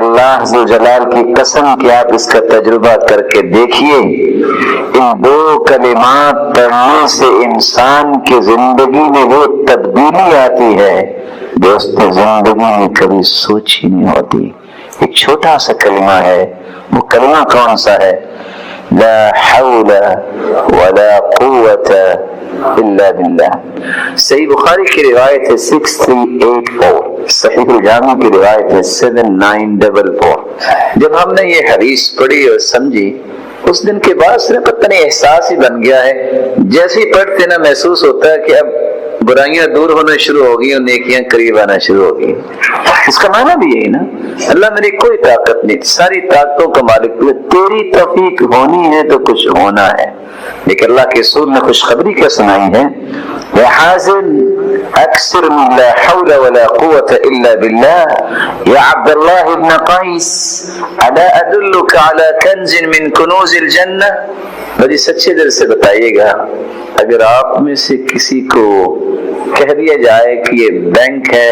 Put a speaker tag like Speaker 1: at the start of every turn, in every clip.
Speaker 1: اللہ ذو جلال کی قسم کہ آپ اس کا تجربہ کر کے دیکھیے، ان دو کلمات پڑھنے سے انسان کی زندگی میں وہ تبدیلی آتی ہے جو اس نے زندگی میں کبھی سوچی نہیں ہوتی۔ ایک چھوٹا سا کلمہ ہے، وہ کلمہ کون سا ہے؟ لا حول ولا قوت الا باللہ۔ صحیح بخاری کی روایت ہے 6384، صحیح الجامع کی روایت ہے 7944۔ جب ہم نے یہ حدیث پڑھی اور سمجھی، اس دن کے بعد سے پتہ نہیں احساس ہی بن گیا ہے، جیسے ہی پڑھتے نا محسوس ہوتا ہے کہ اب برائیاں دور ہونا شروع ہو گئی اور نیکیاں قریب آنا شروع ہو گئی۔ اس کا معنی بھی یہی نا، اللہ میری کوئی طاقت نہیں، ساری طاقتوں کا مالک تو تیری توفیق ہونی ہے تو کچھ ہونا ہے۔ لیکن اللہ کے رسول نے خوشخبری کیا سنائی ہے؟ یا حازم اکثر من لا حول ولا قوت الا باللہ یا عبد اللہ ابن قیس الا ادلک علی کنز من کنوز الجنہ۔ بڑی سچے دل سے بتائیے گا، اگر آپ میں سے کسی کو کہہ دیا جائے کہ یہ بینک ہے،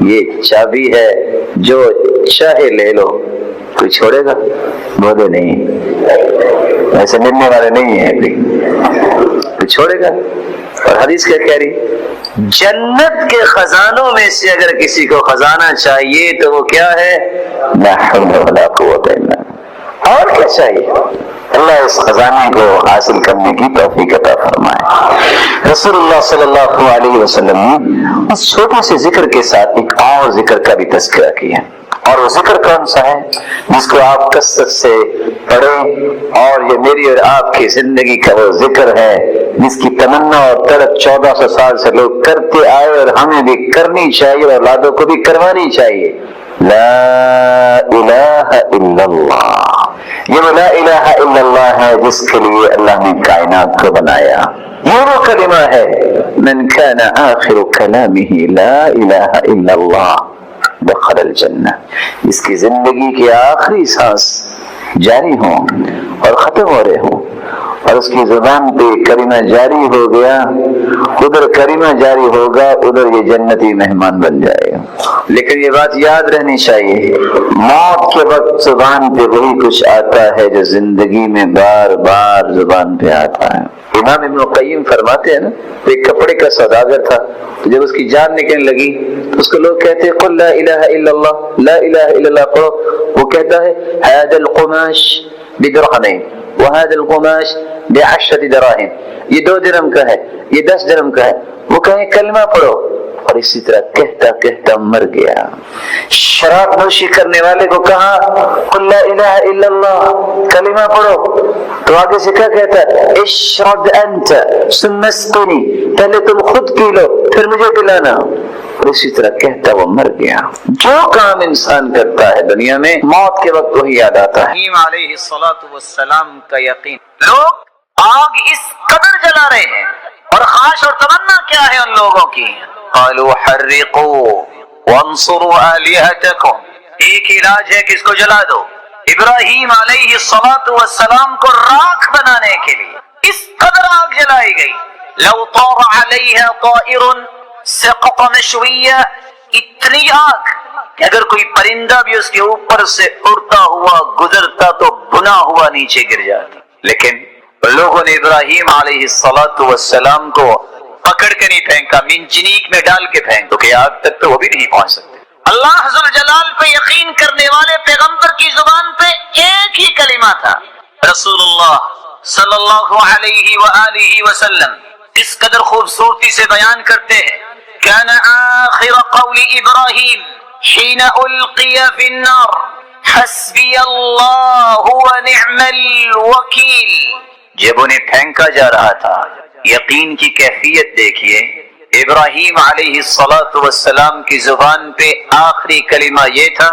Speaker 1: یہ چابی ہے، جو چاہے لے لو، کوئی چھوڑے گا؟ بولے نہیں، ایسے ملنے والے نہیں ہیں، کوئی چھوڑے گا؟ اور حدیث کیا کہہ رہی؟ جنت کے خزانوں میں سے اگر کسی کو خزانہ چاہیے تو وہ کیا ہے؟ لا حول ولا قوت الا باللہ۔ اور کیا چاہیے؟ اللہ اس خزانے کو حاصل کرنے کی توفیق عطا فرمائے۔ رسول اللہ صلی اللہ علیہ وسلم نے اس چھوٹے سے ذکر کے ساتھ ایک اور ذکر کا بھی تذکرہ کیا، اور وہ ذکر کون سا ہے جس کو آپ کثرت سے پڑھیں، اور یہ میری اور آپ کی زندگی کا وہ ذکر ہے جس کی تمنا اور تڑپ 1400 سال سے لوگ کرتے آئے اور ہمیں بھی کرنی چاہیے اور اولادوں کو بھی کروانی چاہیے۔ لا الہ الا اللہ۔ یہ وہ لا الہ الا اللہ ہے جس کے لیے اللہ نے کائنات کو بنایا۔ یہ وہ کلمہ ہے من کان آخر کلامہ لا الہ الا اللہ دخل الجنہ۔ اس کی زندگی کی آخری سانس جاری ہوں اور ختم ہو رہے ہوں، اور اس کی زبان پہ کلمہ جاری ہو گیا، ادھر کلمہ جاری ہوگا، ادھر یہ جنتی مہمان بن جائے گا۔ لیکن یہ بات یاد رہنی چاہیے، موت کے وقت زبان پہ وہی کچھ آتا ہے جو زندگی میں بار بار زبان پہ آتا ہے۔ امام ابن قیم فرماتے ہیں نا، ایک کپڑے کا سوداگر تھا، تو جب اس کی جان نکلنے لگی تو اس کو لوگ کہتے ہیں قل لا الہ الا اللہ، لا الہ الا اللہ پڑھو۔ وہ کہتا ہے هذا القماش بدرہمین وهذا القماش ب10 دراہم، یہ 2 درہم کا ہے، یہ 10 درہم کا ہے۔ وہ کہیں کلمہ پڑھو، اور اسی طرح کہتا کہتا مر گیا۔ شراب نوشی کرنے والے کو کہا قل لا الہ الا اللہ، کلمہ پڑھو، تو آگے سے کیا کہتا ہے اشرب انت ثم اسقنی، پہلے تم خود پی لو پھر مجھے پلانا، اور اسی طرح کہتا وہ مر گیا۔ جو کام انسان کرتا ہے دنیا میں موت کے وقت وہی یاد آتا ہے۔ ابراہیم علیہ السلام کا یقین، لوگ آگ اس قدر جلا رہے ہیں، اور خواہش اور تمنا کیا ہے ان لوگوں کی؟ قالوا حرقوا وانصروا آلہتکم، ایک علاج ہے کہ اس کو جلا دو۔ ابراہیم علیہ السلام کو راکھ بنانے کے لیے اس قدر آگ جلائی گئی، لو طار علیہ طائر سقط مشویہ، اتنی آگ کہ اگر کوئی پرندہ بھی اس کے اوپر سے اڑتا ہوا گزرتا تو بنا ہوا نیچے گر جاتا۔ لیکن لوگوں نے ابراہیم علیہ السلام کو پکڑ کے نہیں پھینکا، منجنیق میں ڈال کے پھینک، تو کہ آگ تک تو وہ بھی نہیں پہنچ سکتے۔ اللہ ذوالجلال پہ یقین کرنے والے پیغمبر کی زبان پہ ایک ہی کلمہ تھا، رسول اللہ صلی اللہ علیہ وآلہ وسلم اس قدر خوبصورتی سے بیان کرتے ہیں، کان آخر قول ابراہیم حین القی فی النار حسبی اللہ ونعم الوکیل۔ جب انہیں پھینکا جا رہا تھا، یقین کی کیفیت دیکھیے، ابراہیم علیہ السلام کی زبان پہ آخری کلمہ یہ تھا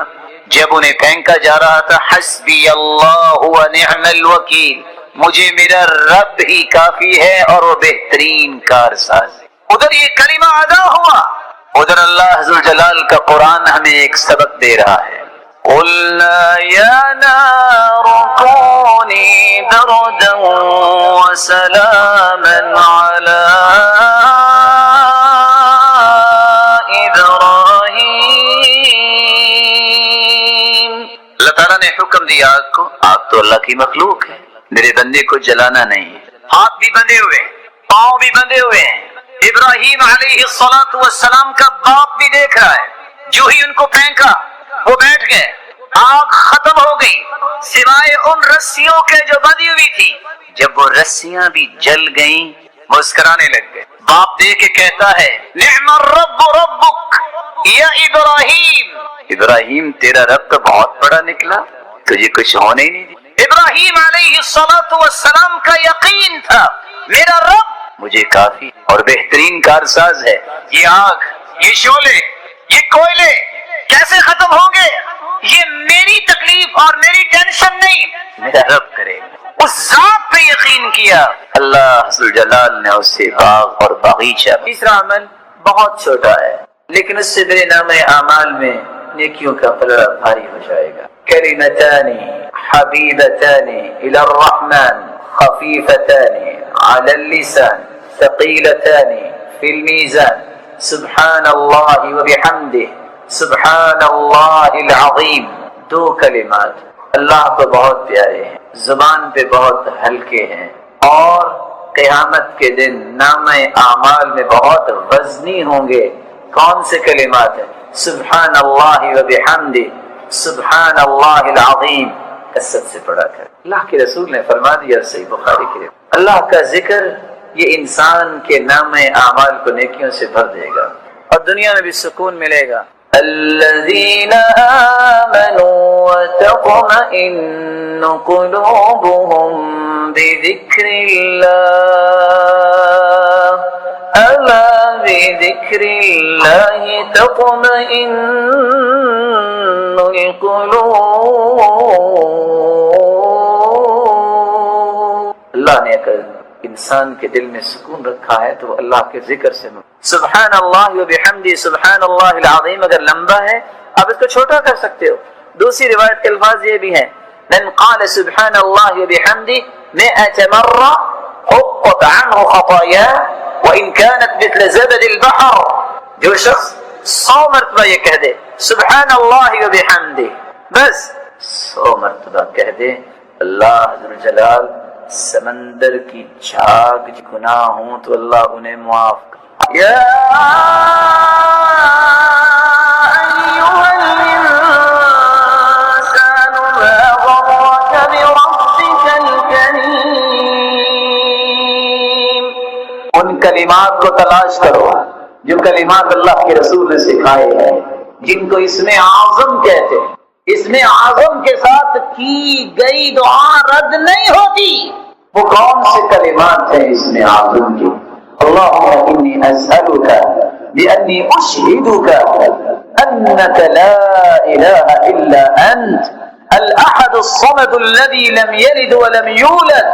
Speaker 1: جب انہیں پھینکا جا رہا تھا، حسبی اللہ ونعم الوکیل، مجھے میرا رب ہی کافی ہے اور وہ بہترین کارساز ہے۔ ادھر یہ کلمہ ادا ہوا، ادھر اللہ ذوالجلال کا قرآن ہمیں ایک سبق دے رہا ہے، قلنا یا نار کونی بردا وسلاما علی ابراہیم
Speaker 2: اللہ تعالیٰ نے حکم دیا آگ کو، آگ تو اللہ کی مخلوق ہے، میرے بندے کو جلانا نہیں ہے۔ ہاتھ بھی بندھے ہوئے ہیں، پاؤں بھی بندھے ہوئے ہیں۔ ابراہیم علیہ السلام کا باپ بھی دیکھ رہا ہے، جو ہی ان کو پھینکا وہ بیٹھ گئے، آگ ختم ہو گئی سوائے ان رسیوں کے جو بندھی ہوئی تھی۔ جب وہ رسیاں بھی جل گئیں مسکرانے لگ گئے۔ باپ دیکھ کے کہتا ہے نعم الرب ربک یا ابراہیم، ابراہیم تیرا رب تو بہت بڑا نکلا، تجھے کچھ ہونے ہی نہیں دی۔ ابراہیم علیہ السلام کا یقین تھا میرا رب مجھے کافی اور بہترین کارساز ہے۔ یہ آگ، یہ شعلے، یہ کوئلے کیسے ختم ہوں گے؟ یہ میری تکلیف اور میری ٹینشن نہیں، میرا رب کرے گا۔ اس ذات پہ یقین کیا، اللہ ذوالجلال نے اسے باغ اور باغیچہ۔ تیسرا عمل بہت چھوٹا ہے لیکن اس سے میرے نام اعمال میں نیکیوں کا پلڑا بھاری ہو جائے گا۔ کلمتان حبیبتان الی الرحمن خفیفتان علی اللسان ثقیلتان فی المیزان سبحان اللہ وبحمدہ سبحان اللہ العظیم۔ دو کلمات اللہ کو بہت پیارے ہیں، زبان پہ بہت ہلکے ہیں اور قیامت کے دن نام اعمال میں بہت وزنی ہوں گے۔ کون سے کلمات ہیں؟ سبحان اللہ وبحمدہ سبحان اللہ العظیم، کثرت سے پڑھا کر۔ اللہ کے رسول نے فرما دیا صحیح بخاری کے، اللہ کا ذکر یہ انسان کے نام اعمال کو نیکیوں سے بھر دے گا اور دنیا میں بھی سکون ملے گا۔ الذین آمنوا وتطمئن قلوبهم بذکر اللہ الا بذکر اللہ تطمئن القلوب۔ اللہ نے اگر انسان کے دل میں سکون رکھا ہے تو وہ اللہ کے ذکر سے سبحان اللہ وبحمدہ سبحان اللہ العظیم اگر لمبا ہے آپ اس کو چھوٹا کر سکتے ہو۔ دوسری روایت کے الفاظ یہ بھی ہیں من قال سبحان اللہ وبحمدہ 100 مرہ حقت عنہ خطایا وان كانت مثل زبد البحر، جو شخص 100 مرتبہ یہ کہہ دے سبحان اللہ وبحمدہ، بس 100 مرتبہ کہہ دے، اللہ ذوالجلال سمندر کی جھاگ گناہ ہوں تو اللہ انہیں معاف کر۔ یا ایھا الانسان ما غرک بربک الکریم۔ ان کلمات کو تلاش کرو جو کلمات اللہ کے رسول نے سکھائے ہیں، جن کو اسم اعظم کہتے ہیں۔ اسم اعظم کے ساتھ کی گئی دعا رد نہیں ہوتی۔ وہ کون سے کلمات ہیں اسم اعظم کی؟ اللہم انی اسألک بأنی اشہدک انک لا الہ الا انت الاحد الصمد الذي لم يلد ولم يولد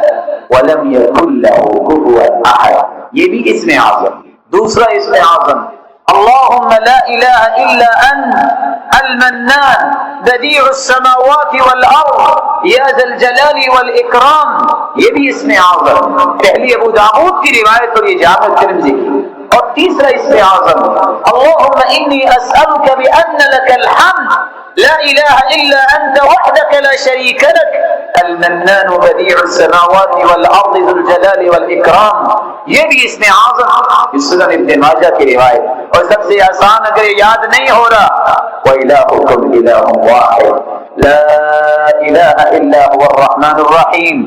Speaker 2: ولم يكن له كفوا احد، یہ بھی اسم اعظم۔ دوسرا اسم اعظم اللهم لا اله الا انت المنان بديع السماوات والارض يا ذا الجلال والاكرام، یہ بھی اسم اعظم۔ پہلی ابو داؤد کی روایت اور یہ جامع ترمذی کی۔ اور تیسرا اسم اعظم اللهم اني اسالك بان لك الحمد لا اله الا انت وحدك لا شريك لك المنان بديع السماوات والارض ذو الجلال والاكرام، یہ بھی اسم اعظم۔ سنن ابن ماجہ کی روایت۔ اور سب سے آسان اگر یاد نہیں ہو رہا وَإِلَٰهُكُمْ إِلَٰهٌ وَاحِدٌ لَا إِلَٰهَ إِلَّا هُوَ الرَّحْمَٰنُ الرَّحِيمُ،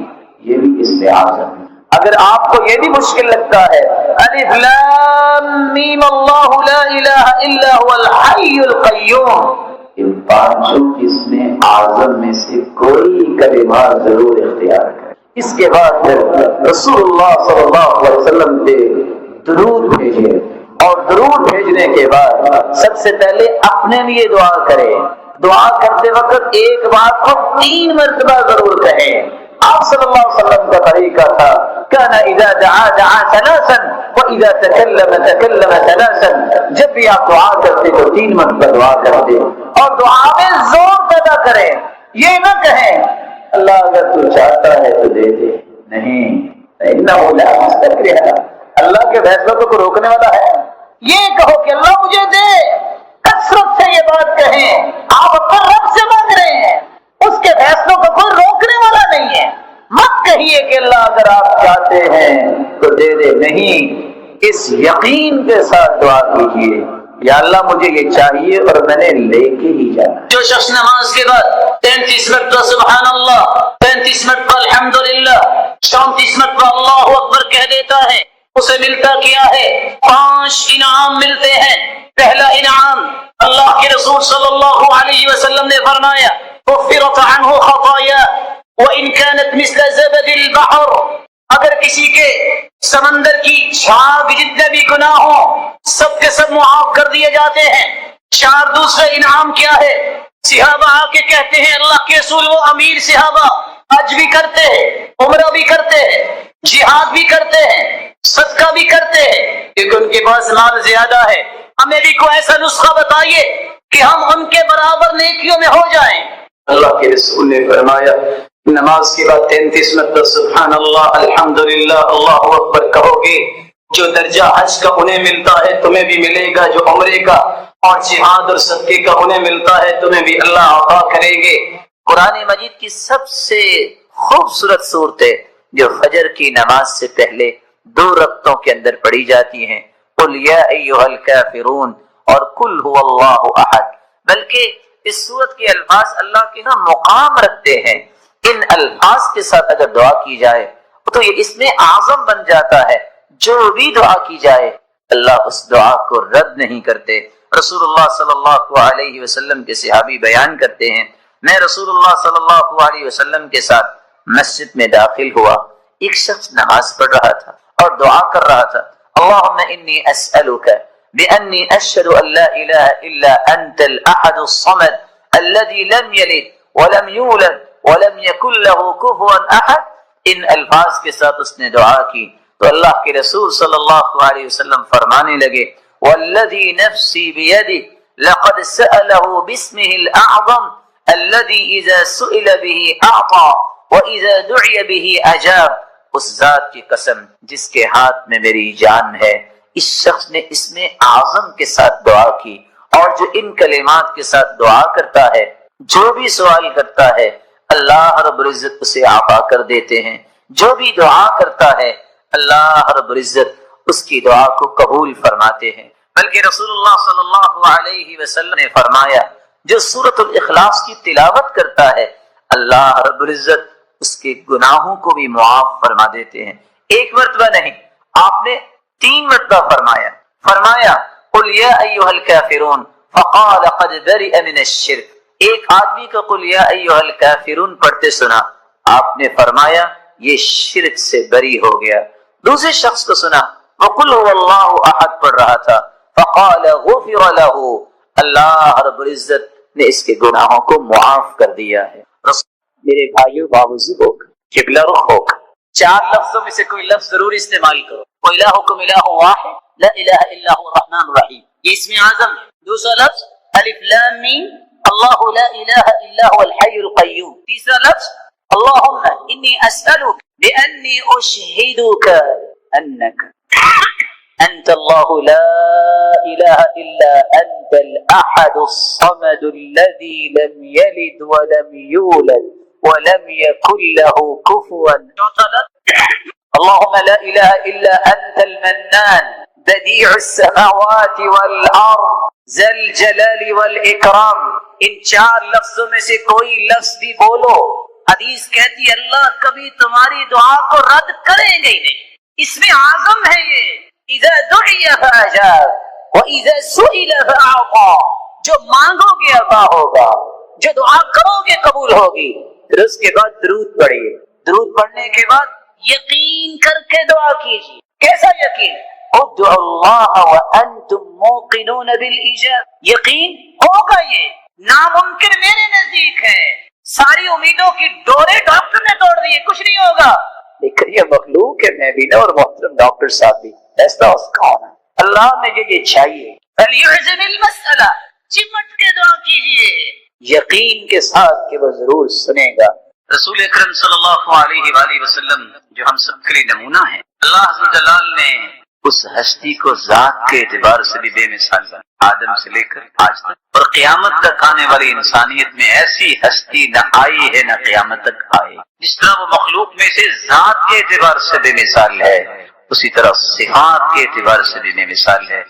Speaker 2: یہ بھی اسم اعظم۔ اگر آپ کو یہ بھی مشکل لگتا ہے الف لام میم اللہ لا الہ الا هو الحی القیوم، ان پانچوں اسم اعظم میں سے کوئی کلمہ ضرور اختیار کریں۔ اس کے بعد پھر رسول اللہ صلی اللہ علیہ وسلم پہ درود بھیجیں اور درود بھیجنے کے بعد سب سے پہلے اپنے لیے دعا کریں۔ دعا کرتے وقت ایک بات کو 3 مرتبہ ضرور کہیں۔ آپ صلی اللہ علیہ وسلم کا طریقہ تھا كان اذا دعا دعا ثلاثا واذا تكلم تكلم ثلاثا، جب بھی آپ دعا کرتے تو 3 مرتبہ دعا کرتے اور دعا میں زور پیدا کریں۔ یہ نہ کہیں اللہ اگر تو چاہتا ہے تو دے دے، نہیں، انه لا مستكره، اللہ کے فیصلوں کو روکنے والا ہے۔ یہ کہو کہ اللہ مجھے دے، کثرت سے یہ بات کہیں۔ آپ اپنے رب سے مانگ رہے ہیں، نہیں، اس یقین کے ساتھ دعا کیجیے یا اللہ مجھے یہ چاہیے اور میں نے لے کے ہی جانا۔ جو شخص نماز کے بعد 33 مرتبہ سبحان اللہ، 35 مرتبہ الحمدللہ، 34 مرتبہ اللہ اکبر کہہ دیتا ہے، اسے ملتا کیا ہے؟ 5 انعام ملتے ہیں۔ پہلا انعام، اللہ کے رسول صلی اللہ علیہ وسلم نے فرمایا غفرت عنہ خطایا وان كانت مثل زبد البحر، اگر کسی کے سمندر کی جھاگ جتنے بھی گناہ ہوں سب کے سب معاف کر دیے جاتے ہیں۔ 4 دوسرے انعام کیا ہے؟ صحابہ آ کے کہتے ہیں اللہ کے رسول، وہ امیر صحابہ حج بھی کرتے ہیں، عمرہ بھی کرتے ہیں، جہاد بھی کرتے ہیں، صدقہ بھی کرتے ہیں، لیکن ان کے پاس مال زیادہ ہے، ہمیں بھی کوئی ایسا نسخہ بتائیے کہ ہم ان کے برابر نیکیوں میں ہو جائیں۔ اللہ کے رسول نے فرمایا نماز کے بعد 33 مرتبہ سبحان اللہ الحمدللہ اللہ اکبر کہو گے، جو درجہ حج کا انہیں ملتا ہے تمہیں بھی ملے گا، جو عمرے کا اور جہاد اور صدقے کا انہیں ملتا ہے تمہیں بھی اللہ عطا کریں گے۔ قرآن مجید کی سب سے خوبصورت صورتیں جو فجر کی نماز سے پہلے 2 رکعتوں کے اندر پڑھی جاتی ہیں، قل یا ایھا الکافرون اور قل ھو اللہ احد، بلکہ اس صورت کے الفاظ اللہ کے ہاں مقام رکھتے ہیں۔ ان الفاظ کے ساتھ اگر دعا کی جائے تو یہ اس میں اعظم بن جاتا ہے، جو بھی دعا کی جائے اللہ اس دعا کو رد نہیں کرتے۔ رسول اللہ صلی اللہ علیہ وسلم کے صحابی بیان کرتے ہیں، میں رسول اللہ صلی اللہ علیہ وسلم کے ساتھ مسجد میں داخل ہوا، ایک شخص نماز پڑھ رہا تھا اور دعا کر رہا تھا، اللہم انی اسألک بأنی اشہد ان لا الہ الا انت الاحد الصمد الذي لم یلد ولم یولد ولم یکن له کفوا احد۔ ان الفاظ کے ساتھ اس نے دعا کی تو اللہ کے رسول صلی اللہ علیہ وسلم فرمانے لگے والذی نفسی بیدہ لقد سألہ باسمہ الاعظم الذي اذا سئل به اعطى واذا دعی به اجاب، اس ذات کی قسم جس کے ہاتھ میں میری جان ہے، اس شخص نے اس میں اعظم کے ساتھ دعا کی، اور جو ان کلمات کے ساتھ دعا کرتا ہے، جو بھی سوال کرتا ہے اللہ رب العزت اسے عطا کر دیتے ہیں، جو بھی دعا کرتا ہے اللہ رب العزت اس کی دعا کو قبول فرماتے ہیں۔ بلکہ رسول اللہ صلی اللہ علیہ وسلم نے فرمایا جو سورۃ الاخلاص کی تلاوت کرتا ہے اللہ رب العزت اس کے گناہوں کو بھی معاف فرما دیتے ہیں۔ 1 مرتبہ نہیں، آپ نے 3 مرتبہ فرمایا قل یا ایھا الکافرون فقال قد برئ من الشرک۔ ایک آدمی کو قل یا ایھا الکافرون پڑھتے سنا، آپ نے فرمایا یہ شرک سے بری ہو گیا۔ دوسرے شخص کو سنا وہ قل ھو اللہ احد پڑھ رہا تھا، فقال غفر له، اللہ رب العزت نے اس کے گناہوں کو معاف کر دیا ہے۔ میرے بھائیو بابوزرگوں، قبلہ رخ ہو کر 4 لفظوں میں سے کوئی لفظ ضرور استعمال کرو۔ وَإِلَٰهُكُمْ إِلَٰهٌ وَاحِدٌ لَا إِلَٰهَ إِلَّا هُوَ الرَّحْمَٰنُ الرَّحِيمُ، یہ اسم اعظم ہے۔ دوسرا لفظ الف لام میم اللہ لا الہ الا هو الحی القیوم۔ تیسرا لفظ اللہم انی اسألک بأنی اشہدک انک انت اللہ لا الہ الا انت الاحد الصمد الذي لم یلد ولم یولد ولم یکن له کفوا احد۔ اللهم لا إله إلا أنت المنان بديع السماوات والأرض ذا الجلال والإكرام۔ ان 4 لفظوں میں سے کوئی لفظ بھی بولو، حدیث کہتی ہے اللہ کبھی تمہاری دعا کو رد کریں گے ہی نہیں۔ اس میں اعظم ہے یہ اذا دعی فاجاب واذا سئل فاعطى، جو مانگو گے عطا ہوگا، جو دعا کرو گے قبول ہوگی۔ پھر اس کے بعد درود پڑھیے، درود پڑھنے کے بعد یقین کر کے دعا کیجیے۔ کیسا یقین؟ ادعوا اللہ وانتم موقنون بالاجابہ، یقین ہوگا، یہ ناممکن میرے نزدیک ہے۔ ساری امیدوں کی ڈورے ڈاکٹر نے توڑ دی، کچھ نہیں ہوگا، لیکن یہ مخلوق ہے، میں بھی نہ اور محترم ڈاکٹر صاحب بھی، ایسا اس کا ہونا اللہ مجھے یہ چاہیے۔ فلیعزم المسئلہ، چمٹ کے دعا کیجیے یقین کے ساتھ کہ وہ ضرور سنے گا۔ رسول اکرم صلی اللہ علیہ وآلہ وسلم جو ہم سب کے لیے نمونہ ہے، اللہ عز و جلال نے اس ہستی کو ذات کے اعتبار سے بھی بے مثال بنا، آدم سے لے کر آج تک، اور قیامت تک آنے والی انسانیت میں ایسی ہستی نہ آئی ہے نہ قیامت تک آئے۔ جس طرح وہ مخلوق میں سے ذات کے اعتبار سے بے مثال ہے، اسی طرح صفات کے اعتبار سے بھی میں مثال ہے.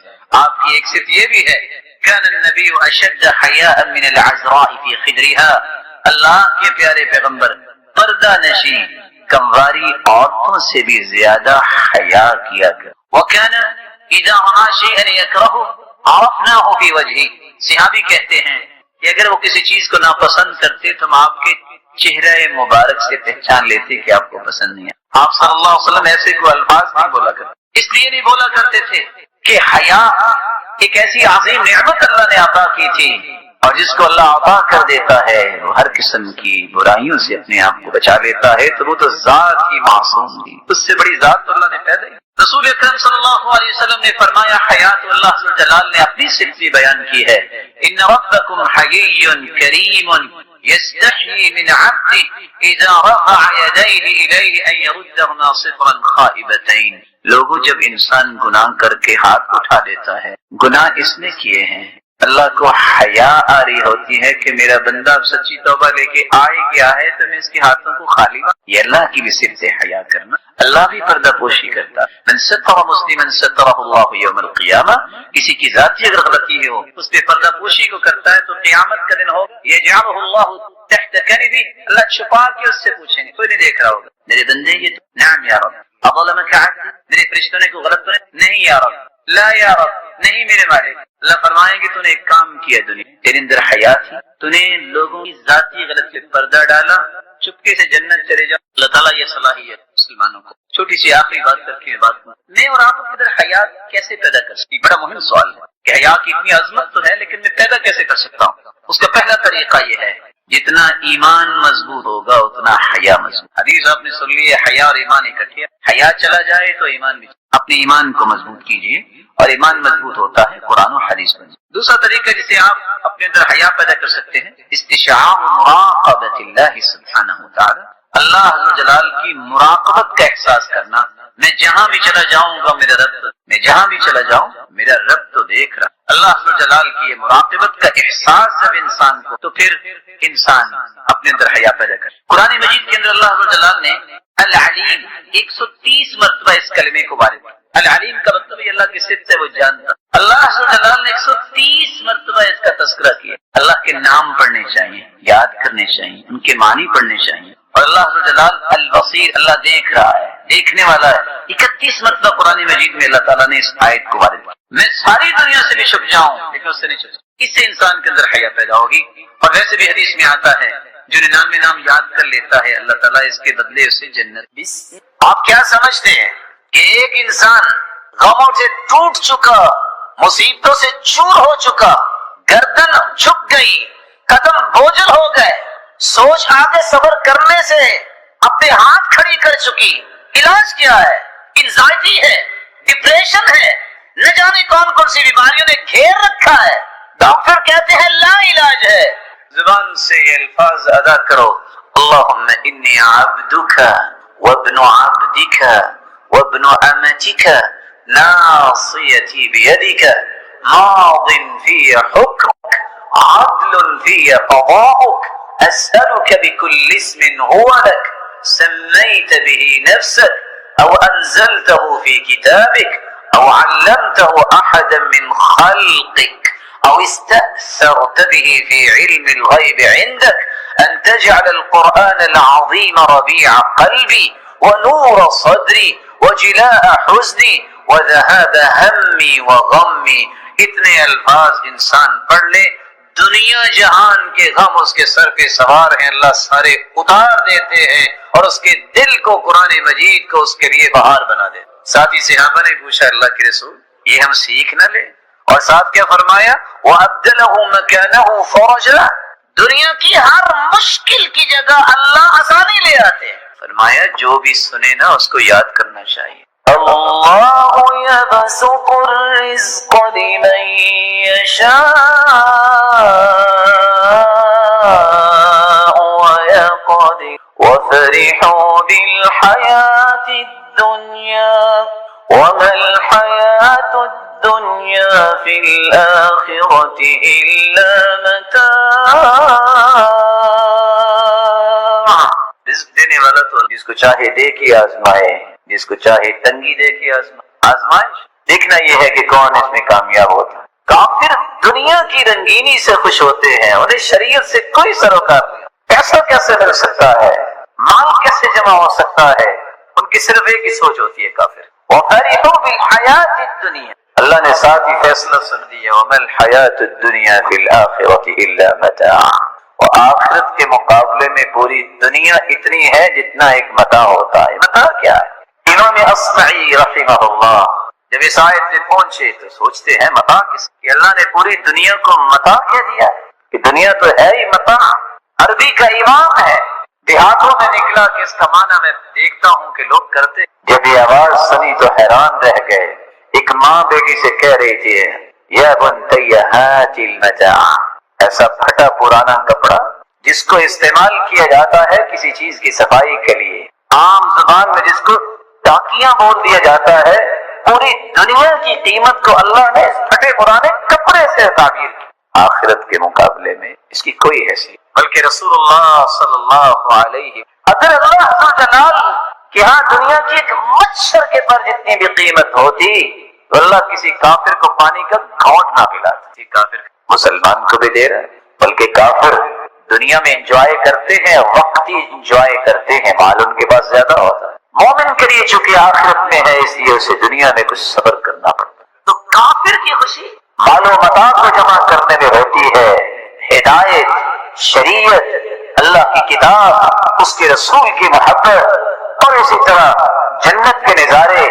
Speaker 2: آپ کی ایک صفت یہ بھی ہے كان النبي اشد حياء من العذراء في خدرها. اللہ کے پیارے پیغمبر پردہ نشی کمواری عورتوں سے بھی زیادہ حیا کیا کر. وكان اذا راى شيئا يكرهه عرفناه في وجهه. صحابی کہتے ہیں کہ اگر وہ کسی چیز کو ناپسند کرتے تو ہم آپ کے چہرہ مبارک سے پہچان لیتے کہ آپ کو پسند نہیں ہے. آپ صلی اللہ علیہ وسلم ایسے کوئی الفاظ نہیں بولا کرتے. اس لیے نہیں بولا کرتے تھے کہ حیا ایک ایسی عظیم نعمت اللہ نے عطا کی تھی، اور جس کو اللہ عطا کر دیتا ہے وہ ہر قسم کی برائیوں سے اپنے آپ کو بچا لیتا ہے. تو وہ تو ذات ہی معصوم تھی، اس سے بڑی ذات تو اللہ نے پیدا کی. رسول اکرم صلی اللہ علیہ وسلم نے فرمایا حیات اللہ عز و جلال نے اپنی صفت بیان کی ہے. ان ربکم حیی کریم یستحیی من عبده اذا رفع یدیہ الیہ ان یردہما صفرا خائبتین. لوگوں جب انسان گناہ کر کے ہاتھ اٹھا دیتا ہے، گناہ اس نے کیے ہیں، اللہ کو حیا آ رہی ہوتی ہے کہ میرا بندہ سچی توبہ لے کے آئے گیا ہے تو میں اس کے ہاتھوں کو خالی. یہ اللہ کی بھی صفت ہے حیا کرنا. اللہ بھی پردہ پوشی کرتا. من ستر مسلما سترہ اللہ یوم القیامہ. کسی کی ذاتی اگر غلطی ہو اس پہ پردہ پوشی کو کرتا ہے تو قیامت کا دن ہو یجعلہ اللہ تحت کنفہ. اللہ چھپا کے اس سے پوچھیں گے، کوئی نہیں دیکھ رہا ہوگا، میرے بندے یہ نعم یا رب اظلمک عبدی، میرے فرشتوں نے کوئی غلط تو نہیں یا رب، لا یا رب نہیں میرے مالک. اللہ فرمائیں گے تو نے ایک کام کیا دنیا تیرے اندر حیا تھی، تو نے لوگوں کی ذاتی غلطی پر پردہ ڈالا، چپکے سے جنت چلے جاؤ. اللہ تعالیٰ یہ صلاحیت مسلمانوں کو. چھوٹی سی آخری بات کر کے بات میں اور آپ کے اندر حیا کیسے پیدا کر سکتی؟ بڑا مہم سوال ہے کہ حیا کی اتنی عظمت تو ہے لیکن میں پیدا کیسے کر سکتا ہوں؟ اس کا پہلا طریقہ یہ ہے جتنا ایمان مضبوط ہوگا اتنا حیا مضبوط. حدیث آپ نے سن لی ہے حیا اور ایمان اکٹھے. حیا چلا جائے تو ایمان بھی. اپنے ایمان کو مضبوط کیجیے اور ایمان مضبوط ہوتا ہے قرآن و حدیث میں. دوسرا طریقہ جسے آپ اپنے اندر حیا پیدا کر سکتے ہیں استشعار مراقبۃ اللہ سبحانہ وتعالی. اللہ عز و جلال کی مراقبت کا احساس کرنا. میں جہاں بھی چلا جاؤں گا میرا رب، میں جہاں بھی چلا جاؤں میرا رب تو دیکھ رہا. اللہ عز و جلال کی یہ مراقبت کا احساس جب انسان کو، تو پھر انسان اپنے اندر حیا پیدا کر. قرآن مجید کے اندر اللہ عز و جلال نے العلیم 130 مرتبہ اس کلمے کو وارد کیا. العلیم کا مطلب یہ اللہ کی صفت ہے، وہ جانتا. اللہ عز و جلال نے 130 مرتبہ اس کا تذکرہ کیا. اللہ کے نام پڑھنے چاہیے، یاد کرنے چاہیے، ان کے معنی پڑھنے چاہیے. اور اللہ عز و جلال البصیر، اللہ دیکھ رہا ہے، دیکھنے والا ہے. 31 مرتبہ قرآن مجید میں اللہ تعالیٰ نے اس آیت کو وارد کیا. میں ساری دنیا سے بھی چھپ جاؤں لیکن اس سے نہیں چھپ. اس سے انسان کے اندر حیا پیدا ہوگی. اور ویسے بھی حدیث میں آتا ہے جو 99 نام یاد کر لیتا ہے اللہ تعالیٰ اس کے بدلے اسے جنت. آپ کیا سمجھتے ہیں کہ ایک انسان غموں سے ٹوٹ چکا، مصیبتوں سے چور ہو چکا، گردن جھک گئی، قدم بوجھل ہو گئے، سوچ آگے صبر کرنے سے اپنے ہاتھ کھڑی کر چکی، علاج کیا ہے؟ انزائٹی ہے، ڈپریشن ہے، نہ جانے کون کون سی بیماریوں نے گھیر رکھا ہے. ڈاکٹر کہتے ہیں لا علاج ہے. زبان سے یہ الفاظ ادا کرو، اللہم انی عبدک وابن عبدک وابن امتک ناصیتی بیدک ماض فی حکمک عدل فی قضاؤک اسألک بكل اسم هو لك سميت به نفسك او انزلته في كتابك او علمته احدا من خلقك او استأثرت به في علم الغيب عندك ان تجعل القرآن العظيم ربيع قلبي ونور صدري وجلاء حزني وذهاب همي وغمي. اتنے الفاظ انسان پڑھ لے، دنیا جہان کے غم اس کے سر پہ سوار ہیں، اللہ سارے اتار دیتے ہیں اور اس کے دل کو قرآن مجید کو اس کے لیے بہار بنا دیتے. ساتھی صحابہ نے پوچھا اللہ کے رسول یہ ہم سیکھ نہ لیں؟ اور ساتھ کیا فرمایا؟ وَأَبْدَلَهُ مَكَانَهُ فَرَجًا. دنیا کی ہر مشکل کی جگہ اللہ آسانی لے آتے ہیں. فرمایا جو بھی سنے نا اس کو یاد کرنا چاہیے. اللہ یبسط الرزق لمن یشاء ویقدر وفرحوا بالحیاة الدنیا وما الحیاة الدنیا فی الآخرة الا متاع. رزق دینے والا تو جس کو چاہے دے کے آزمائے، جس کو چاہے تنگی دیکھے آزمائش، دیکھنا یہ ہے کہ کون اس میں کامیاب ہوتا ہے۔ کافر دنیا کی رنگینی سے خوش ہوتے ہیں، انہیں شریعت سے کوئی سروکار نہیں، پیسہ کیسے مل سکتا ہے، مال کیسے جمع ہو سکتا ہے، ان کی صرف ایک ہی سوچ ہوتی ہے کافر۔ وَفَرِحُوا بِالْحَيَاةِ الدُّنْيَا، اللہ نے ساتھ ہی فیصلہ سن دیا، وَمَا الْحَيَاةُ الدُّنْيَا فِي الْآخِرَةِ إِلَّا مَتَاعٌ، اور آخرت کے مقابلے میں پوری دنیا اتنی ہے جتنا ایک متاع ہوتا ہے۔ متاع کیا ہے؟ امام اصمعی رحمہ اللہ جب اس آیت میں پہنچے تو سوچتے ہیں متاع کس کہ اللہ نے پوری دنیا کو متاع کہہ دیا ہے، کہ دنیا تو ہے ہی متاع، عربی کا امام ہے، دیہاتوں میں نکلا کہ اس کا معنی میں دیکھتا ہوں کہ لوگ کرتے، جب یہ آواز سنی تو حیران رہ گئے۔ ایک ماں بیٹی سے کہہ رہی تھی، یا بنتی ہات المتاع، ایسا پھٹا پرانا کپڑا جس کو استعمال کیا جاتا ہے کسی چیز کی صفائی کے لیے، عام زبان میں جس کو ٹاکیاں بول دیا جاتا ہے، پوری دنیا کی قیمت کو اللہ نے اس پھٹے پرانے کپڑے سے تعبیر کی۔ آخرت کے مقابلے میں اس کی کوئی حیثیت، بلکہ رسول اللہ صلی اللہ علیہ، اگر اللہ عز و جلال کہ ہاں دنیا کی ایک مچھر کے پر جتنی بھی قیمت ہوتی تو اللہ کسی کافر کو پانی کا گھونٹ نہ پلاتا۔ کافر مسلمان کو بھی دے رہا ہے، بلکہ کافر دنیا میں انجوائے کرتے ہیں، وقتی انجوائے کرتے ہیں، مال ان کے پاس زیادہ ہوتا ہے۔ مومن کے لیے چونکہ آخرت میں ہے اس لیے اسے دنیا میں کچھ صبر کرنا پڑتا ہے۔ تو کافر کی خوشی مال و متاع کو جمع کرنے میں ہوتی ہے، ہدایت، شریعت، اللہ کی کتاب، اس کے رسول کی محبت، اور اسی طرح جنت کے نظارے،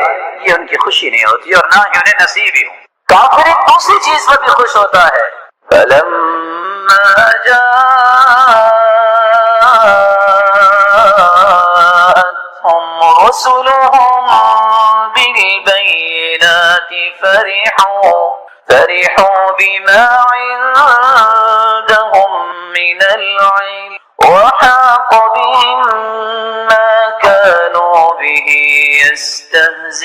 Speaker 2: یہ ان کی خوشی نہیں ہوتی اور نہ ہی انہیں نصیب ہی ہو۔ کافر ایک دوسری چیز پر بھی خوش ہوتا ہے، فَلَمَّا جَاءَتْهُمْ رُسُلُهُم بِالْبَيِّنَاتِ فَرِحُوا بِمَا عِندَهُم مِّنَ الْعِلْمِ وَحَاقَ بِهِم مَّا كَانُوا بِهِ يَسْتَهْزِئُونَ،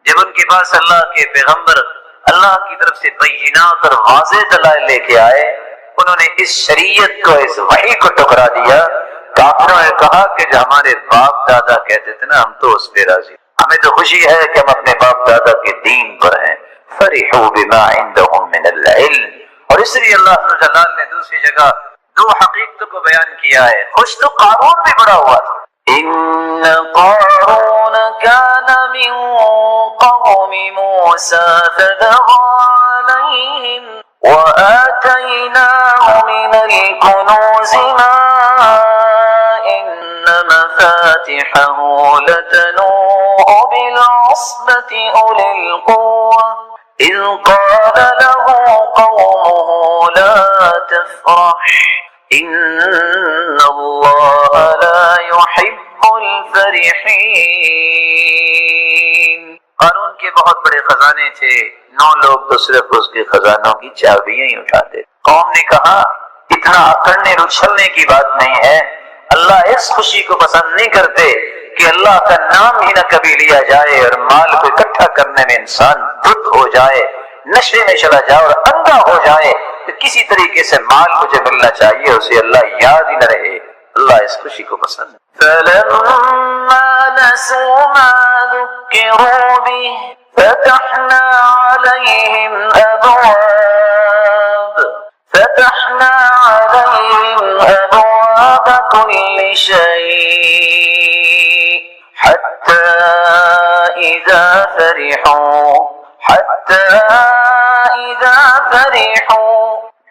Speaker 2: جب ان کے پاس اللہ کے پیغمبر اللہ کی طرف سے بینات اور واضح دلائل لے کے آئے، انہوں نے اس شریعت کو، اس وحی کو ٹکرا دیا۔ کافروں نے کہا کہ جو ہمارے باپ دادا کہتے تھے نا ہم تو اس پہ راضی، ہمیں تو خوشی ہے کہ ہم اپنے باپ دادا کے دین پر ہیں۔ فرحوا بما عندهم من العلم، اور اس لیے اللہ جلال نے دوسری جگہ دو حقیقتوں کو بیان کیا ہے۔ خوش تو قارون بھی بڑا ہوا تھا، ان قارون كان من قوم موسى فبغى عليهم وآتيناه من الكنوز ما إن مفاتحه لتنوء بالعصبة أولي القوة إذ قال له قومه لا تفرح إن الله لا يحب الفرحين۔ قارون کے بہت بڑے خزانے تھے، 9 لوگ تو صرف اس کے خزانوں کی چابیاں ہی اٹھاتے۔ قوم نے کہا اتنا اکڑنے اچھلنے کی بات نہیں ہے، اللہ اس خوشی کو پسند نہیں کرتے کہ اللہ کا نام ہی نہ کبھی لیا جائے اور مال کو اکٹھا کرنے میں انسان دھت ہو جائے، نشے میں چلا جائے اور اندھا ہو جائے، تو کسی طریقے سے مال مجھے ملنا چاہیے، اسے اللہ یاد ہی نہ رہے۔ اللہ اس خوشی کو پسند ہے۔ فَلَمَّا نَسُوا مَا ذُكِّرُوا بِهِ فَتَحْنَا عَلَيْهِمْ أَبْوَابَ كُلِّ شَيْءٍ حَتَّى إِذَا فرحوا،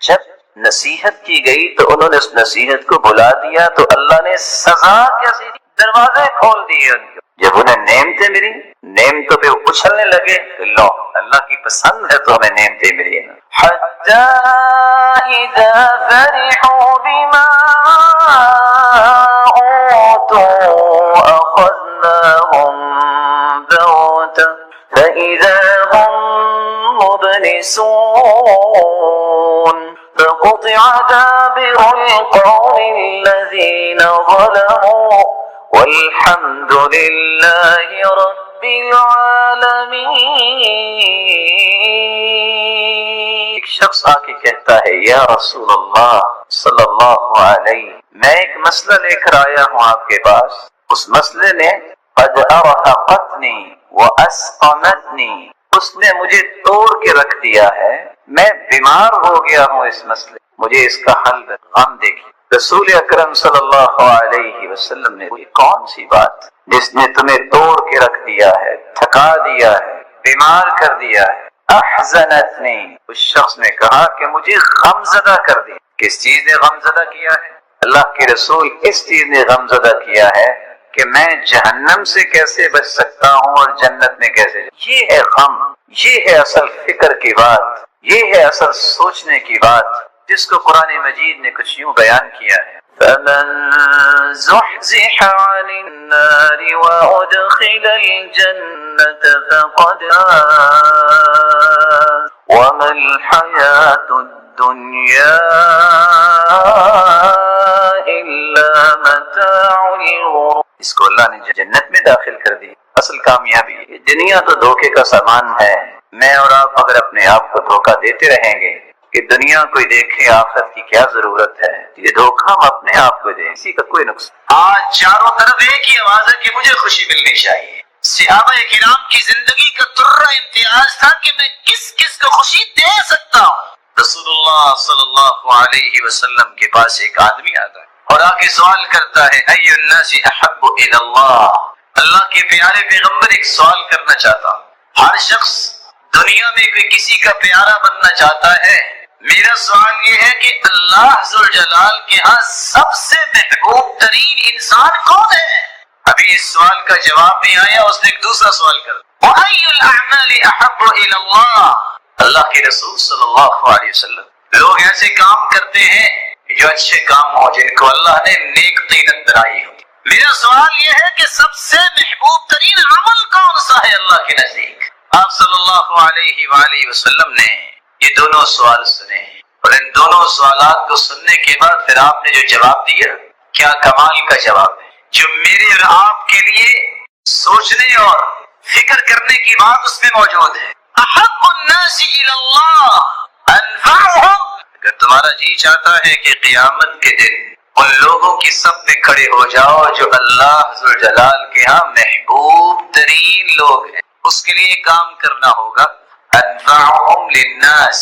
Speaker 2: جب نصیحت کی گئی تو انہوں نے اس نصیحت کو بلا دیا تو اللہ نے سزا کیسی دی، دروازے کھول دیے ان کے۔ جب انہیں نعمتیں ملی، نعمتوں پہ اچھلنے لگے، لو اللہ کی پسند ہے تو ہمیں نعمتیں ملی ہیں۔ حتی اذا فرحوا بما اوتوا اخذناهم بغتة فإذا هم مبلسون فقطع دابر القوم الذين ظلموا والحمد لله رب العالمين۔ ایک شخص آ کے کہتا ہے یا رسول اللہ صلی اللہ علیہ، میں ایک مسئلہ لے کر آیا ہوں آپ کے پاس، اس مسئلے نے قد ارهقتنی واسقمتنی، اس نے مجھے توڑ کے رکھ دیا ہے، میں بیمار ہو گیا ہوں اس مسئلے، مجھے اس کا حل غم دیکھیے۔ رسول اکرم صلی اللہ علیہ وسلم نے یہ کون سی بات جس نے تمہیں توڑ کے رکھ دیا ہے، تھکا دیا ہے، بیمار کر دیا ہے؟ احزنتنی، اس شخص نے کہا کہ مجھے غمزدہ کر دیا۔ کس چیز نے غمزدہ کیا ہے؟ اللہ کے رسول اس چیز نے غمزدہ کیا ہے کہ میں جہنم سے کیسے بچ سکتا ہوں اور جنت میں کیسے۔ یہ ہے غم، یہ ہے اصل فکر کی بات، یہ ہے اصل سوچنے کی بات، جس کو قرآن مجید نے کچھ یوں بیان کیا ہے، فَمَن زُحْزِحَ عَنِ النَّارِ وَأُدْخِلَ الْجَنَّةَ فَقَدْ فَازَ وَمَا الْحَيَاةُ الدُّنْيَا إِلَّا مَتَاعُ الْغُرُورِ۔ اس کو اللہ نے جنت میں داخل کر دی، اصل کامیابی ہے۔ دنیا تو دھوکے کا سامان ہے، میں اور آپ اگر اپنے آپ کو دھوکہ دیتے رہیں گے کہ دنیا کوئی دیکھے آخرت کی کیا ضرورت ہے، یہ دھوکہ ہم اپنے آپ کو دیں، اسی کا کوئی نقصان۔ آج چاروں طرف ایک ہی آواز ہے کہ مجھے خوشی ملنی چاہیے۔ صحابہ کرام کی زندگی کا درہ امتیاز تھا کہ میں کس کس کو خوشی دے سکتا ہوں۔ رسول اللہ صلی اللہ علیہ وسلم کے پاس ایک آدمی آتا ہے اور آ کے سوال کرتا ہے، ای الناس احب الی اللہ، اللہ کے پیارے پیغمبر ایک سوال کرنا چاہتا ہوں۔ ہر شخص دنیا میں کوئی کسی کا پیارا بننا چاہتا ہے، میرا سوال یہ ہے کہ اللہ ذوالجلال کے ہاں سب سے محبوب ترین انسان کون ہے؟ ابھی اس سوال کا جواب نہیں آیا، اس نے ایک دوسرا سوال کر، وَأَيُّ الْأَعْمَالِ أَحَبُّ إِلَى اللَّهِ، اللہ کے رسول صلی اللہ علیہ وسلم، لوگ ایسے کام کرتے ہیں جو اچھے کام ہو، جن کو اللہ نے نیک طینت بنائی ہو۔ میرا سوال یہ ہے کہ سب سے محبوب ترین عمل کون سا ہے اللہ کے نزدیک؟ آپ صلی اللہ علیہ وآلہ وسلم نے یہ دونوں سوال سنے، اور ان دونوں سوالات کو سننے کے بعد پھر آپ نے جو جواب دیا، کیا کمال کا جواب ہے، جو میرے اور آپ کے لیے سوچنے اور فکر کرنے کی بات اس میں موجود ہے۔ احب الناس الی اللہ انفعهم، اگر تمہارا جی چاہتا ہے کہ قیامت کے دن ان لوگوں کی صف میں کھڑے ہو جاؤ جو اللہ ذوالجلال کے ہاں محبوب ترین لوگ ہیں، اس کے لیے کام کرنا ہوگا۔ انفعهم للناس،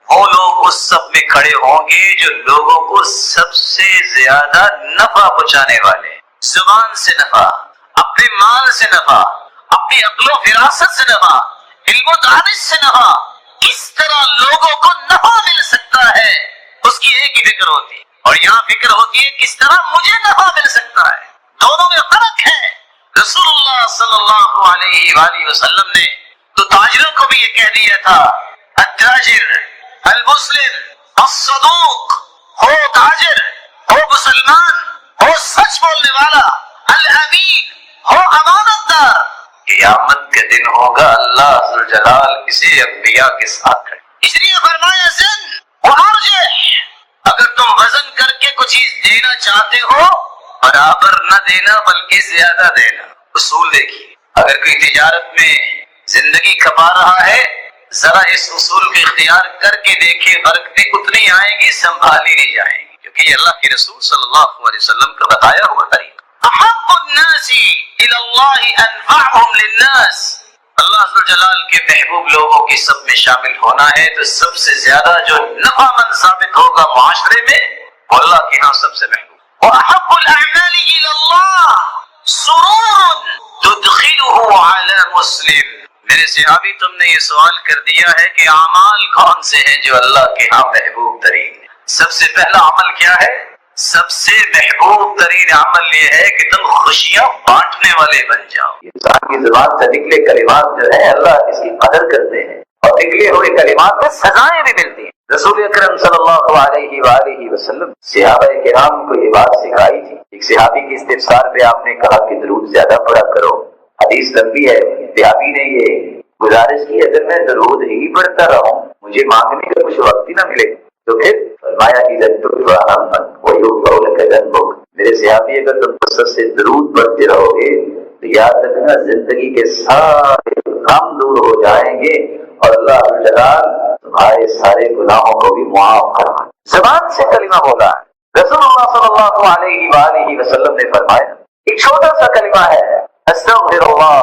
Speaker 2: وہ لوگ اس صف میں کھڑے ہوں گے جو لوگوں کو سب سے زیادہ نفع پہنچانے والے، زبان سے نفع، اپنے مال سے نفع، اپنی عقل و فراست سے نفع، علم و دانش سے نفع، کس طرح لوگوں کو نفع مل سکتا ہے اس کی ایک ہی فکر ہوتی ہے، اور یہاں فکر ہوتی ہے کس طرح مجھے نفع مل سکتا ہے۔ دونوں میں فرق ہے۔ رسول اللہ صلی اللہ علیہ وآلہ وسلم نے تو تاجروں کو بھی یہ کہہ دیا تھا، التاجر المسلم الصدوق، ہو تاجر، ہو مسلمان، ہو سچ بولنے والا، الامین، ہو امانت دار۔ قیامت کے دن ہوگا اللہ ذوالجلال اسے انبیاء کے ساتھ کھڑے، اس لیے فرمایا زن وارجح، اگر تم وزن کر کے کچھ چیز دینا چاہتے ہو برابر نہ دینا بلکہ زیادہ دینا۔ اصول دیکھیے، اگر کوئی تجارت میں زندگی کھپا رہا ہے، ذرا اس اصول کو اختیار کر کے دیکھیں، برکتیں اتنی آئیں گی سنبھالی نہیں جائیں گی، کیونکہ یہ اللہ کے رسول صلی اللہ علیہ وسلم کا بتایا ہوا طریقہ۔ احب الناس الى اللہ انفعهم للناس، اللہ ذوالجلال کے محبوب لوگوں کی سب میں شامل ہونا ہے تو سب سے زیادہ جو نفع مند ثابت ہوگا معاشرے میں وہ اللہ کے ہاں سب سے محبوب۔ واحب الاعمال الى اللہ سرور تدخله على مسلم، میرے صحابی تم نے یہ سوال کر دیا ہے کہ اعمال کون سے ہیں جو اللہ کے ہاں محبوب ترین ہیں۔ سب سے پہلا عمل کیا ہے؟ سب سے محبوب ترین عمل یہ ہے کہ تم خوشیاں بانٹنے والے بن جاؤ۔ انسان کی زبان سے نکلے کلمات جو ہے اللہ اس کی قدر کرتے ہیں، اور نکلے ہوئے کلمات میں سزائیں بھی ملتی ہیں۔ رسول اکرم صلی اللہ علیہ وآلہ وسلم صحابہ کرام کو یہ بات سکھائی تھی۔ ایک صحابی کی استفسار پہ آپ نے کہا کہ درود زیادہ پڑھا کرو، حدیث لمبی ہے، صحابی نے یہ گزارش کی اگر میں درود ہی پڑھتا رہوں مجھے مانگنے کا کچھ وقت ہی نہ ملے تو پھر فرمایا میرے صحابی اگر تم کثرت سے درود پڑھتے رہو گے تو یاد رکھنا زندگی کے سارے غم دور ہو جائیں گے اور اللہ جلال تمہارے سارے گناہوں کو بھی معاف کروا۔ زبان سے کلمہ بولا ہے۔ رسول اللہ صلی اللہ علیہ وآلہ وسلم نے فرمایا ایک چھوٹا سا کلمہ ہے، استغفراللہ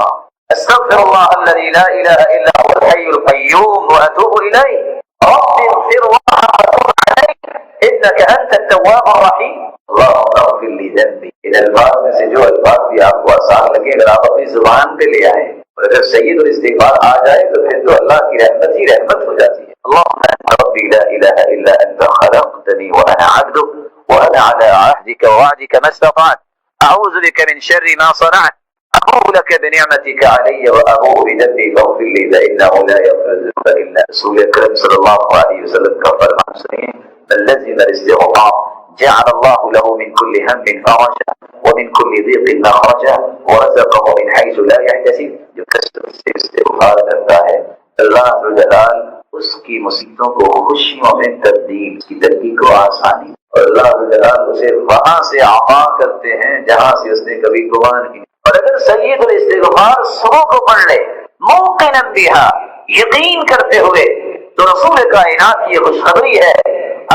Speaker 2: استغفراللہ الذی لا الہ الا هو الحی القیوم واتوب الیہ رب اغفر واتوب علیہ انک انت التواب الرحیم اللہم اغفر لی ذنبی۔ ان الفاظ میں سے جو الفاظ بھی آپ کو آسان لگے اگر آپ اپنی زبان پہ لے آئیں اور اگر سید الاستغفار آ جائے تو پھر تو اللہ کی رحمت ہی رحمت ہو جاتی ہے۔ اللہم انت ربی لا الہ الا انت خلقتنی وانا عبدک وانا علی عہدک ووعدک ما استطعت اعوذ بک من شر ما صنعت ابوء لك بنعمتك علي وابوء بذنبي فاغفر لي فانه لا يغفر الذنوب الا رسول اکرم صلی اللہ علیہ وسلم کا فرمان سنیے، من لزم الاستغفار جعل الله له من كل هم فرجا ومن كل ضيق مخرجا ورزقه من حيث لا يحتسب۔ جو کثرت سے استغفار کرتا ہے اللہ ذو جلال اس کی مصیبتوں کو خوشیوں میں تبدیل، اس کی ترقی کو آسانی، اور اللہ ذو جلال اسے وہاں سے عطا کرتے ہیں جہاں سے اس نے کبھی گمان کی۔ اور اگر سید الاستغفار صبح کو پڑھ لے موقنا بہا، یقین کرتے ہوئے، تو رسول کائنات کی یہ خوشخبری ہے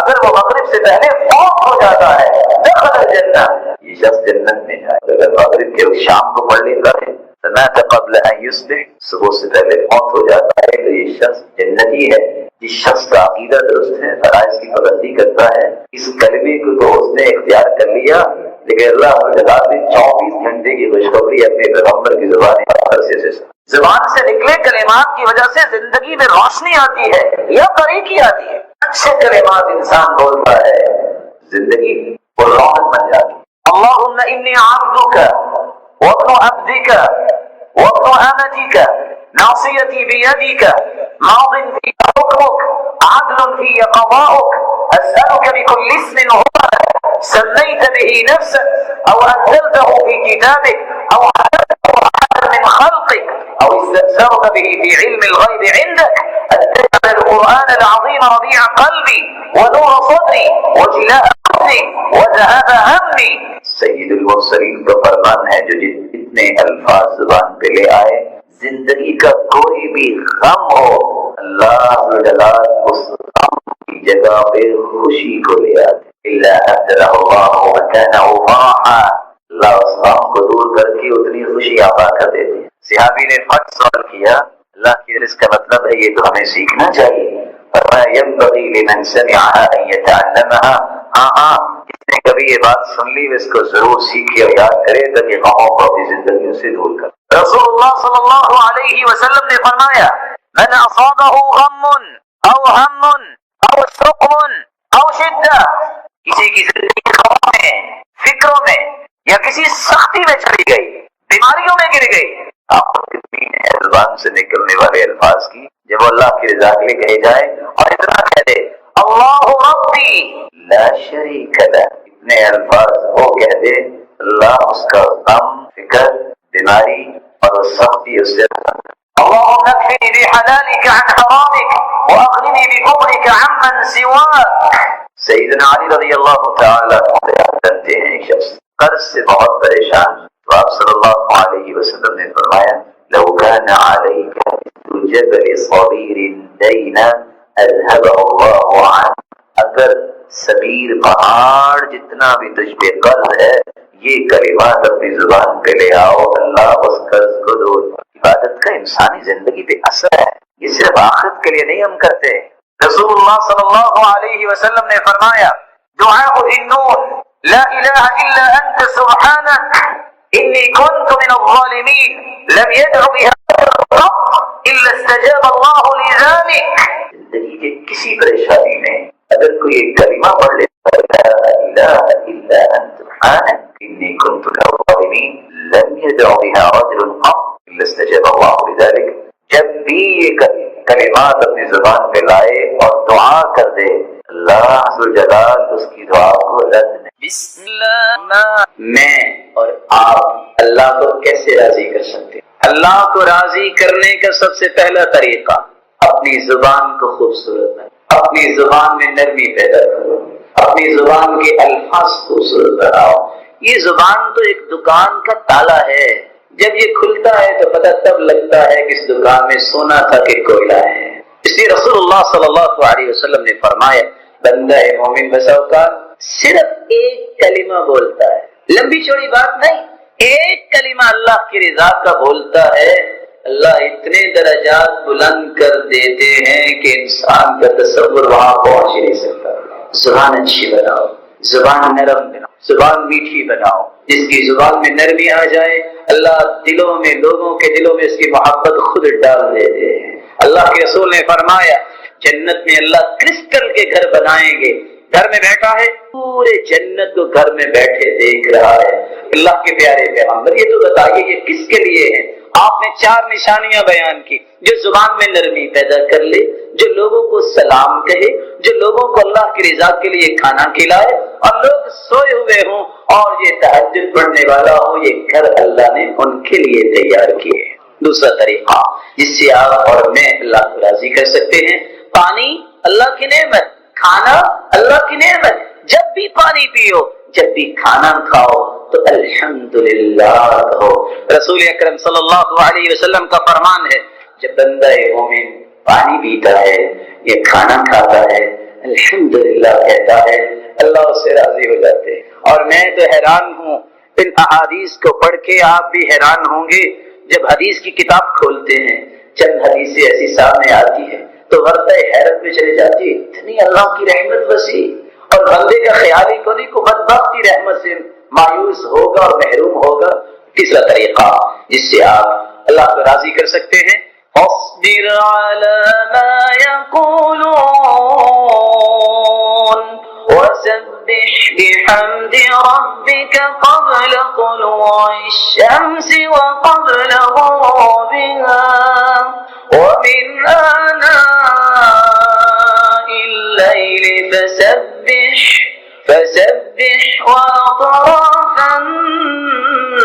Speaker 2: اگر وہ مغرب سے پہلے فوت ہو جاتا ہے دخل الجنہ، یہ شخص جنت میں جائے۔ اگر مغرب کے شام کو پڑھ لیتا ہے سمعت قبل ان یصبح، صبح سے پہلے فوت ہو جاتا ہے تو یہ شخص جنتی ہے۔ جس شخص کا عقیدہ درست ہے، فرائض کی پابندی کرتا ہے، اس کلمے کو تو اس نے اختیار کر لیا، لیکن اللہ تعالیٰ نے 24 گھنٹے کی خوشخبری اپنے پیغمبر کی زبان سے نکلے کلمات کی وجہ سے زندگی میں روشنی آتی ہے یا تاریکی آتی ہے۔ اچھے کلمات انسان بولتا ہے زندگی اور رونق بن جاتی ہے۔ اللہم انی عبدک وابن عبدک وابن امتک ناصیتی بیدک ماض فی حکمک عدل فی قضاؤک اسألک بکل اسم هو سميت به نفسك او انزلته في كتابك او علمته احدا من خلقك او استأثرت به في علم الغيب عندك ان تجعل القرآن العظيم ربيع قلبي ونور صدري وجلاء حزني وذهاب همي۔ سید المرسلین کا فرمان ہے جو جتنے الفاظ زبان پہ لے آئے زندگی کا کوئی بھی غم ہو اللہ جلال اس غم کی جگہ پہ خوشی کو لے آتے، الا ابدلہ اللہ مکانہ فرحا، اللہ اس غم کو دور کر کے اتنی خوشی عطا کر دیتے ہیں۔ صحابی نے فٹ سوال کیا اللہ کی اس کا مطلب ہے یہ تو ہمیں سیکھنا چاہیے، فرمایا ينبغي لمن سمعها ان يتعلمها، ہاں جس نے کبھی یہ بات سن لی اس کو ضرور سیکھے اور یاد کرے تاکہ غموں کو اپنی زندگیوں سے دور کرے۔ رسول اللہ صلی اللہ علیہ وسلم نے فرمایا من اصابه غم او هم او سقم او شدہ، کسی کی زندگی غموں میں، فکروں میں یا کسی سختی میں چلی گئی، بیماریوں میں گر گئی، آپ کتنی زبان سے نکلنے والے الفاظ کی جب اللہ کی رضا کے لیے کہے جائے اور اتنا کہہ دے اللہ ربی لا شریک لہ، اتنے الفاظ وہ کہہ دے اللہ اس کا غم، فکر، بیماری اور سختی اس سے اللهم اكفني بحلالك عن حرامك واغنني بفضلك عمن سواك۔ سیدنا علی رضی اللہ تعالی عنہ کرتے ہیں ایک شخص قرض سے بہت پریشان، تو آپ صلی اللہ علیہ وسلم نے فرمایا لو كان عليك مثل جبل صغير دينا اذهبه الله عنك، اگر صغیر پہاڑ جتنا بھی تجھ پہ قرض ہے یہ کلمات اپنی زبان پہ لے آؤ اللہ اس قرض کو دور۔ عبادت کا انسانی زندگی پہ اثر ہے، یہ صرف آخرت کے لیے نہیں ہم کرتے۔ رسول اللہ صلی اللہ علیہ وسلم نے فرمایا دعاء النون لا الہ الا انت سبحانک انی کنت من الظالمین لم يدع بها الرب الا استجاب اللہ لذلك۔ زندگی کے کسی پریشانی میں اگر کوئی ایک کلمہ پڑھ لیتا لا الہ الا انت سبحانک انی کنت من الظالمین لم يدع بها رجل قط الا استجاب اللہ لذلك، جب بھی یہ کلمات اپنی زبان پہ لائے اور دعا کر دے اللہ ذو جلال اس کی دعا کو رد نہیں۔ بسم اللہ، میں اور آپ اللہ کو کیسے راضی کر سکتے ہیں؟ اللہ کو راضی کرنے کا سب سے پہلا طریقہ اپنی زبان کو خوبصورت بناؤ، اپنی زبان میں نرمی پیدا کرو، اپنی زبان کے الفاظ خوبصورت بناؤ۔ یہ زبان تو ایک دکان کا تالا ہے، جب یہ کھلتا ہے تو پتہ تب لگتا ہے کہ اس دکان میں سونا تھا کہ کوئلہ ہے۔ اس لیے رسول اللہ صلی اللہ علیہ وسلم نے فرمایا بندہ مومن بسا اوقات صرف ایک کلمہ بولتا ہے، لمبی چوڑی بات نہیں، ایک کلمہ اللہ کی رضا کا بولتا ہے، اللہ اتنے درجات بلند کر دیتے ہیں کہ انسان کا تصور وہاں پہنچ نہیں سکتا۔ زبان اچھی بناؤ، زبان نرم بناؤ، زبان میٹھی بناؤ، جس کی زبان میں نرمی آ جائے اللہ دلوں میں، لوگوں کے دلوں میں اس کی محبت خود ڈال دیتے ہیں۔ اللہ کے رسول نے فرمایا جنت میں اللہ کرسٹل کے گھر بنائیں گے، گھر میں بیٹھا ہے پورے جنت کو گھر میں بیٹھے دیکھ رہا ہے۔ اللہ کے پیارے پیغمبر یہ تو بتائیے یہ کس کے لیے ہے؟ آپ نے 4 نشانیاں بیان کی، جو زبان میں نرمی پیدا کر لے، جو لوگوں کو سلام کہے، جو لوگوں کو اللہ کی رضا کے لیے کھانا کھلائے، اور لوگ سوئے ہوئے ہوں اور یہ تہجد پڑھنے والا ہو، یہ گھر اللہ نے ان کے لیے تیار کیے۔ دوسرا طریقہ جس سے آپ اور میں اللہ کو راضی کر سکتے ہیں، پانی اللہ کی نعمت، کھانا اللہ کی نعمت، جب بھی پانی پیو، جب بھی کھانا کھاؤ تو الحمدللہ کہو۔ رسول اکرم صلی اللہ علیہ وسلم کا فرمان ہے جب بندہ مومن پانی پیتا ہے یا کھانا کھاتا ہے الحمدللہ کہتا ہے، اللہ اس سے راضی ہو جاتے ہیں۔ اور میں تو حیران ہوں ان احادیث کو پڑھ کے، آپ بھی حیران ہوں گے جب حدیث کی کتاب کھولتے ہیں چند حدیثیں ایسی سامنے آتی ہیں تو ورطہ حیرت میں چلے جاتی ہے، اتنی اللہ کی رحمت وسیع، اور بندے کا خیال ہی کو نہیں کو بدبختی رحمت سے مایوس ہوگا اور محروم ہوگا۔ تیسرا طریقہ جس سے آپ اللہ کو راضی کر سکتے ہیں، اصبر علی ما یقولون وسبح بحمد ربک قبل طلوع الشمس وقبل غروبها ومن آناء الليل فسبح وأطراف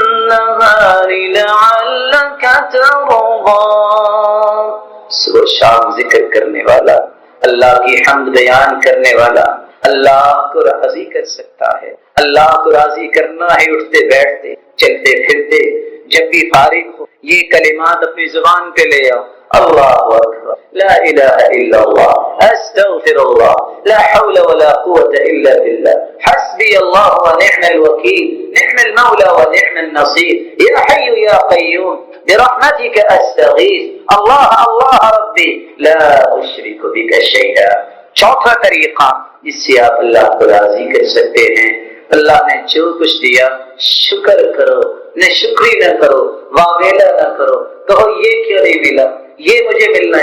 Speaker 2: النهار لعلك ترضى۔ صبح شام ذکر کرنے والا، اللہ کی حمد بیان کرنے والا اللہ کو راضی کر سکتا ہے۔ اللہ کو راضی کرنا ہے اٹھتے بیٹھتے، چلتے پھرتے، جب بھی فارغ ہو یہ کلمات اپنی زبان پہ لے آؤ، اللہ اکبر، لا الہ الا اللہ، استغفر اللہ، لا حول ولا قوة الا باللہ، حسبی اللہ ونعم الوکیل، نعم المولى ونعم النصیر، یا حی یا قیوم برحمتک استغیث، اللہ اللہ ربی لا اشرک بک شیئا۔ چوتھا طریقہ جس سے آپ اللہ کو راضی کر سکتے ہیں، اللہ نے جو کچھ دیا شکر کرو، نہ شکری نہ کرو، واویلا نہ کرو، کہو یہ کیوں نہیں ملا، یہ مجھے ملنا